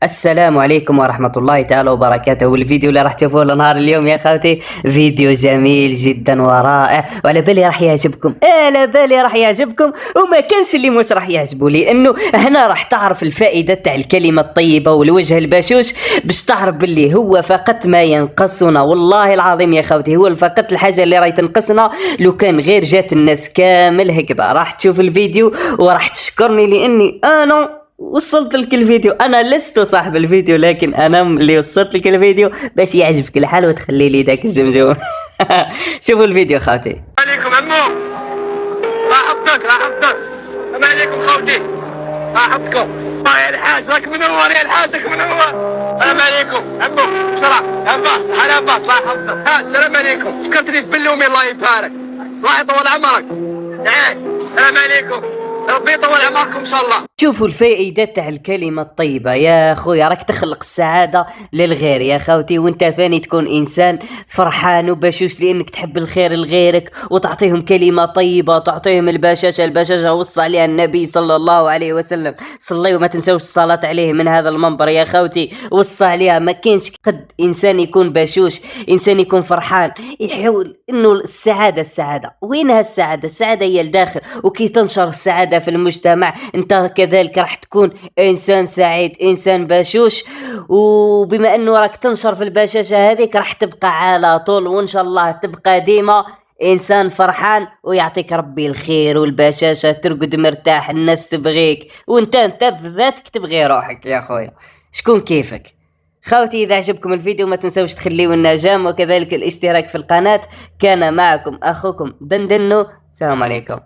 السلام عليكم ورحمة الله تعالى وبركاته. والفيديو اللي راح تشوفوه لنهار اليوم يا خوتي فيديو جميل جدا ورائع، وعلى بالي راح يعجبكم، على بالي راح يعجبكم، وما كانش اللي مش راح يعجبه، لانه هنا راح تعرف الفائدة تاع الكلمة الطيبة والوجه البشوش، باش تعرف باللي هو فقط ما ينقصنا. والله العظيم يا خوتي هو فقط الحاجة اللي راهي تنقصنا. لو كان غير جات الناس كامل هكذا راح تشوف الفيديو وراح تشكرني، لاني انا وصلت لك الفيديو. انا لست صاحب الفيديو، لكن انا اللي وصلت لك الفيديو باش يعجبك الحال وتخلي لي داك الجمجوم. شوفوا الفيديو خاوتي. عليكم عمو، الله يحفظك الله يحفظك. السلام عليكم خوتي، الله يحفظكم. يا الحاج راك منور، يا الحاج راك منور. السلام عليكم عمو، بسرعة عباس، على عباس الله يحفظك. السلام عليكم، فكرتني في بلومي الله يبارك، الله يطول عمرك. عاش، السلام عليكم، ربي يطول عمركم ان شاء الله. شوفوا الفائدة تاع الكلمة الطيبة يا خويا، راك تخلق السعادة للغير يا خوتي، وانت ثاني تكون انسان فرحان وبشوش لانك تحب الخير لغيرك وتعطيهم كلمة طيبة، تعطيهم البشاشة. البشاشة وصى عليها النبي صلى الله عليه وسلم، صلي وما تنسوش الصلاة عليه من هذا المنبر يا خوتي، وصى عليها. ما كاينش قد انسان يكون بشوش، انسان يكون فرحان، يحاول انه السعادة وينها السعادة؟ السعادة هي الداخل، وكي تنشر السعادة في المجتمع انت كذلك راح تكون انسان سعيد، انسان بشوش. وبما انه راك تنشر في البشاشة هذيك راح تبقى على طول، وان شاء الله تبقى ديما انسان فرحان، ويعطيك ربي الخير والبشاشة، ترقد مرتاح، الناس تبغيك، وانت بذاتك تبغي روحك يا خويا. شكون كيفك خوتي؟ إذا عجبكم الفيديو ما تنسوش تخليوا النجام وكذلك الاشتراك في القناة. كان معكم أخوكم دندنو، السلام عليكم.